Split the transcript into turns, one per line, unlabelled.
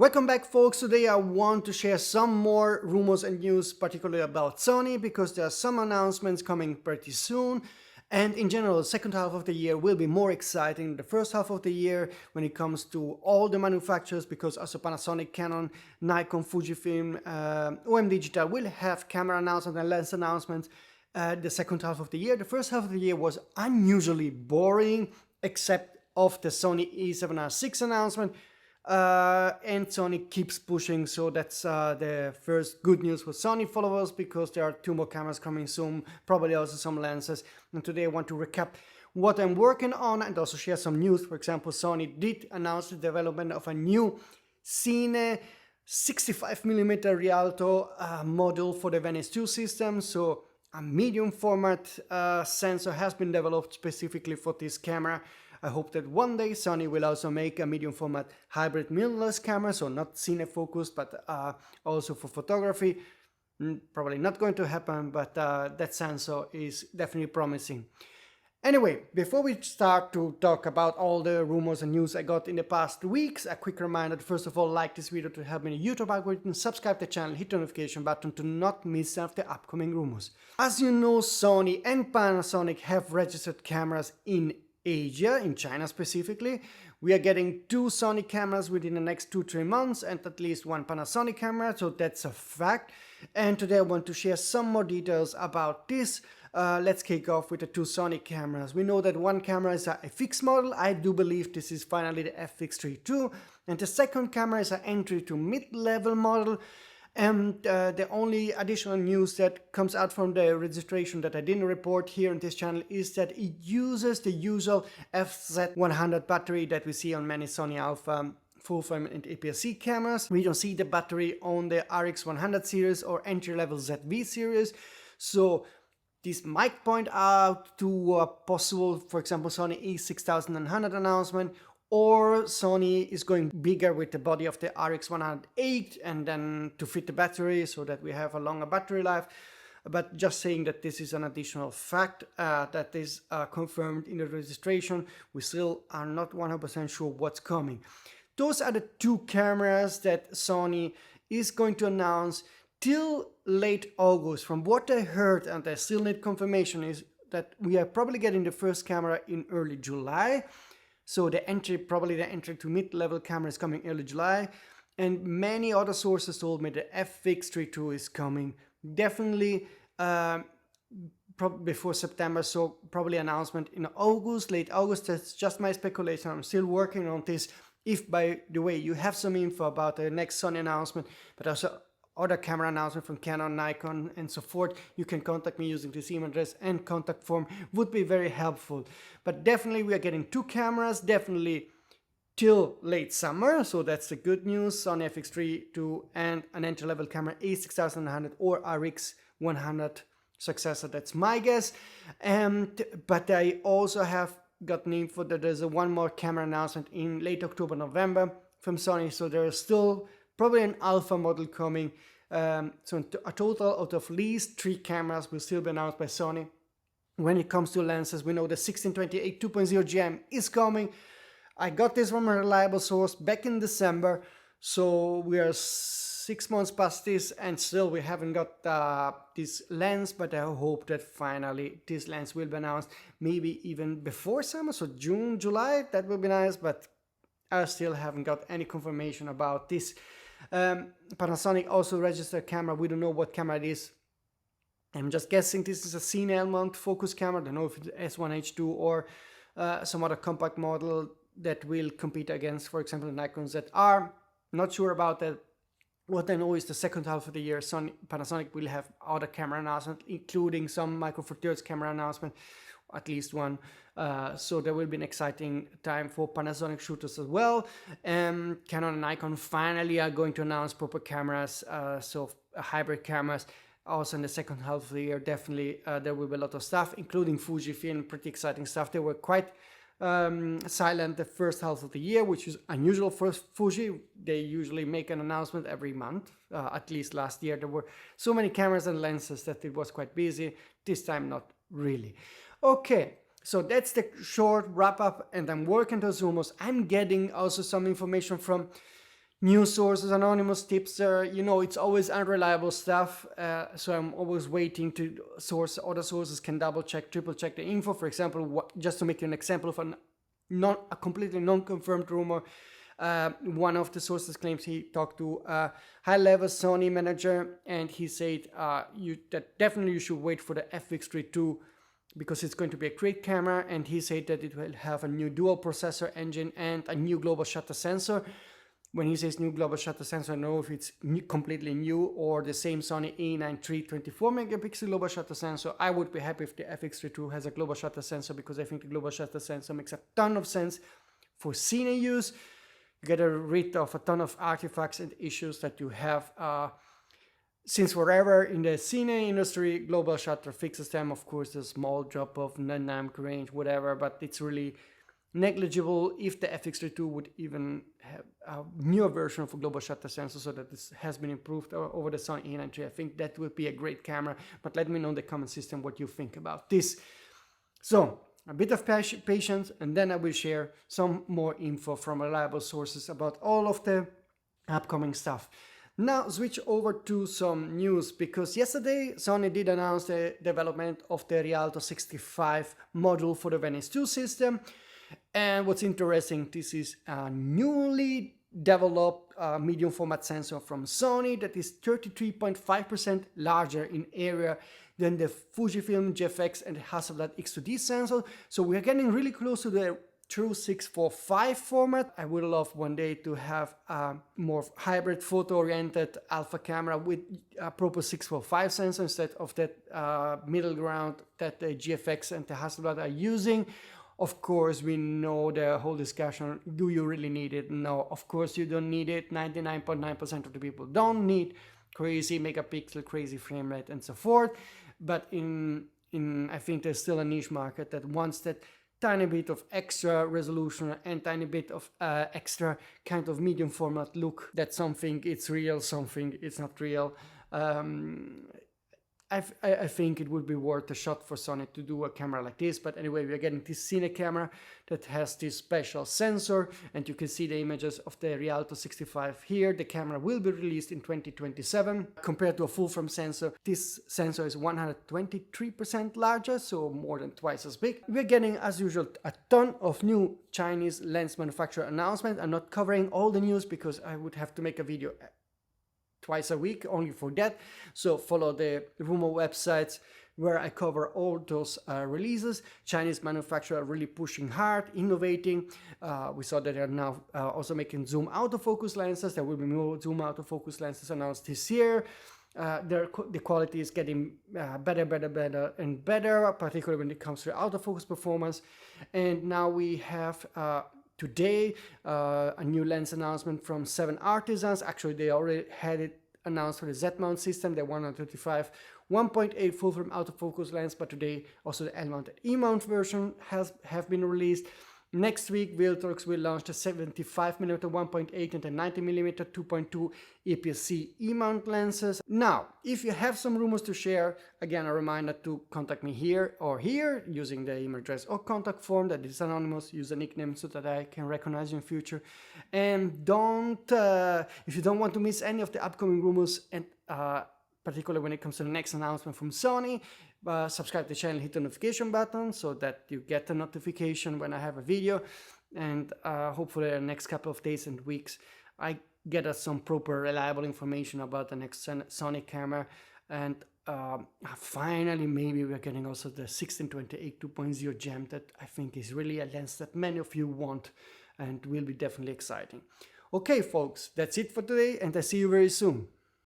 Welcome back, folks. Today I want to share some more rumors and news, particularly about Sony, because there are some announcements coming pretty soon. And in general, the second half of the year will be more exciting than the first half of the year when it comes to all the manufacturers, because also Panasonic, Canon, Nikon, Fujifilm, OM Digital will have camera announcements and lens announcements the second half of the year. The first half of the year was unusually boring, except of the Sony A7R6 announcement. And Sony keeps pushing, so that's the first good news for Sony followers, because there are 2 more cameras coming soon, probably also some lenses. And today I want to recap what I'm working on and also share some news. For example, Sony did announce the development of a new Cine 65mm Rialto module for the Venice 2 system. So a medium format sensor has been developed specifically for this camera. I hope that one day Sony will also make a medium format hybrid mirrorless camera, so not cine focused, but also for photography. Probably not going to happen, but that sensor is definitely promising. Anyway, before we start to talk about all the rumors and news I got in the past weeks, a quick reminder to first of all like this video to help me in the YouTube algorithm, subscribe to the channel, hit the notification button to not miss out the upcoming rumors. As you know, Sony and Panasonic have registered cameras in Asia, in China specifically. We are getting 2 Sony cameras within the next 2-3 months and at least 1 Panasonic camera, so that's a fact. And today I want to share some more details about this. Let's kick off with the 2 Sony cameras. We know that one camera is a FX model. I do believe this is finally the FX3 II, and the second camera is an entry to mid-level model. And the only additional news that comes out from the registration that I didn't report here on this channel is that it uses the usual FZ100 battery that we see on many Sony Alpha full frame and aps-c cameras. We don't see the battery on the RX100 series or entry-level ZV series. So this might point out to a possible, for example, Sony A6100 announcement, or Sony is going bigger with the body of the RX108 and then to fit the battery so that we have a longer battery life. But just saying that this is an additional fact that is confirmed in the registration. We still are not 100% sure what's coming. Those are the 2 cameras that Sony is going to announce till late August. From what I heard, and I still need confirmation, is that we are probably getting the first camera in early July. So probably the entry to mid-level camera is coming early July, and many other sources told me the FX3 II is coming definitely before September, so probably announcement in August, late August. That's just my speculation. I'm still working on this. If, by the way, you have some info about the next Sony announcement, but also other camera announcement from Canon, Nikon, and so forth, you can contact me using this email address, and contact form would be very helpful. But definitely we are getting 2 cameras, definitely till late summer, so that's the good news. Sony FX3 II and an entry-level camera A6100 or RX100 successor, that's my guess. But I also have gotten info that there's one more camera announcement in late October, November from Sony, so there is still probably an alpha model coming. So a total out of at least 3 cameras will still be announced by Sony. When it comes to lenses, we know the 16-28 2.0 GM is coming. I got this from a reliable source back in December, so we are 6 months past this and still we haven't got this lens, but I hope that finally this lens will be announced, maybe even before summer, so June, July, that would be nice, but I still haven't got any confirmation about this. Panasonic also registered a camera. We don't know what camera it is. I'm just guessing this is a Cine mount focus camera. I don't know if it's S1H2 or some other compact model that will compete against, for example, the Nikon ZR. Not sure about that. What I know is the second half of the year, Panasonic will have other camera announcements, including some Micro Four Thirds camera announcement, at least one. So there will be an exciting time for Panasonic shooters as well. Canon and Nikon finally are going to announce proper cameras, so hybrid cameras. Also in the second half of the year, definitely there will be a lot of stuff, including Fujifilm, pretty exciting stuff. They were quite silent the first half of the year, which is unusual for Fuji. They usually make an announcement every month. At least last year there were so many cameras and lenses that it was quite busy. This time not really. Okay, so that's the short wrap up, and I'm working those rumors. I'm getting also some information from news sources, anonymous tipster, you know, it's always unreliable stuff. So I'm always waiting to source. Other sources can double check, triple check the info. For example, just to make you an example of a completely non-confirmed rumor, one of the sources claims he talked to a high-level Sony manager, and he said that definitely you should wait for the FX32 because it's going to be a great camera, and he said that it will have a new dual processor engine and a new global shutter sensor. When he says new global shutter sensor, I don't know if it's completely new or the same Sony A9 III 24 megapixel global shutter sensor. I would be happy if the FX32 has a global shutter sensor, because I think the global shutter sensor makes a ton of sense for cine use. You get rid of a ton of artifacts and issues that you have since forever in the cine industry. Global shutter fixes them. Of course, a small drop of dynamic range, whatever, but it's really negligible. If the FX32 would even have a newer version of a global shutter sensor, so that this has been improved over the Sony A9 III, I think that would be a great camera. But let me know in the comment system what you think about this. So a bit of patience, and then I will share some more info from reliable sources about all of the upcoming stuff. Now switch over to some news, because yesterday Sony did announce the development of the Rialto 65 module for the Venice 2 system. And what's interesting, this is a newly developed medium format sensor from Sony that is 33.5% larger in area than the Fujifilm GFX and the Hasselblad X2D sensor. So we're getting really close to the true 645 format. I would love one day to have a more hybrid photo-oriented alpha camera with a proper 645 sensor instead of that middle ground that the GFX and the Hasselblad are using. Of course, we know the whole discussion, do you really need it? No, of course you don't need it. 99.9% of the people don't need crazy megapixel, crazy frame rate, and so forth. But I think there's still a niche market that wants that tiny bit of extra resolution and tiny bit of extra kind of medium format look, that something it's real, something it's not real. I think it would be worth a shot for Sony to do a camera like this. But anyway, we are getting this Cine camera that has this special sensor, and you can see the images of the Rialto 65 here. The camera will be released in 2027. Compared to a full-frame sensor, this sensor is 123% larger, so more than twice as big. We're getting, as usual, a ton of new Chinese lens manufacturer announcements. I'm not covering all the news because I would have to make a video twice a week only for that. So follow the rumor websites where I cover all those releases. Chinese manufacturers are really pushing hard, innovating. We saw that they are now also making zoom autofocus lenses. There will be more zoom autofocus lenses announced this year. The quality is getting better and better, particularly when it comes to autofocus performance. And now we have today a new lens announcement from 7 Artisans. Actually, they already had it announced for the Z-mount system, the 135 1.8 full-frame autofocus lens, but today also the L-mounted E-mount version have been released. Next week, Viltrox will launch the 75mm 1.8 and the 90mm 2.2 aps-c E-mount lenses. Now, if you have some rumors to share, again, a reminder to contact me here or here using the email address or contact form that is anonymous. Use a nickname so that I can recognize you in future. And if you don't want to miss any of the upcoming rumors, and particularly when it comes to the next announcement from Sony, subscribe to the channel, hit the notification button so that you get a notification when I have a video. And hopefully in the next couple of days and weeks I get us some proper reliable information about the next Sony camera. And finally maybe we're getting also the 1628 2.0 gem that I think is really a lens that many of you want and will be definitely exciting. Okay folks, that's it for today, and I see you very soon.